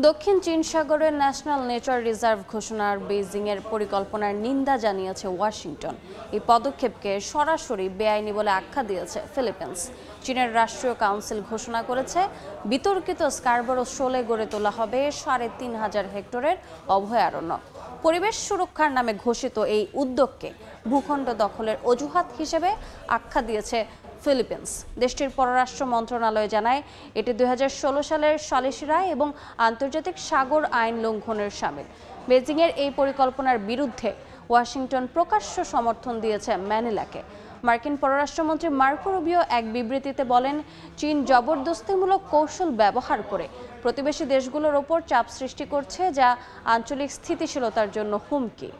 দক্ষিণ চীন সাগরের ন্যাশনাল নেচার রিজার্ভ ঘোষণার বেইজিংয়ের পরিকল্পনার নিন্দা জানিয়েছে ওয়াশিংটন। এই পদক্ষেপকে সরাসরি বেআইনি বলে আখ্যা দিয়েছে ফিলিপিন্স। চীনের রাষ্ট্রীয় কাউন্সিল ঘোষণা করেছে বিতর্কিত স্কারবোরো শোলে গড়ে তোলা হবে ৩,৫০০ হেক্টরের অভয়ারণ্য। পরিবেশ সুরক্ষার নামে ঘোষিত এই উদ্যোগকে ভূখণ্ড দখলের অজুহাত হিসেবে আখ্যা দিয়েছে ফিলিপিন্স। দেশটির পররাষ্ট্র মন্ত্রণালয় জানায় এটি ২০১৬ সালের সালিসি রায় এবং আন্তর্জাতিক সাগর আইন লঙ্ঘনের শামিল। বেজিংয়ের এই পরিকল্পনার বিরুদ্ধে ওয়াশিংটন প্রকাশ্য সমর্থন দিয়েছে ম্যানিলাকে। মার্কিন পররাষ্ট্রমন্ত্রী মার্কো রুবিও এক বিবৃতিতে বলেন, চীন জবরদস্তিমূলক কৌশল ব্যবহার করে প্রতিবেশী দেশগুলোর ওপর চাপ সৃষ্টি করছে, যা আঞ্চলিক স্থিতিশীলতার জন্য হুমকি।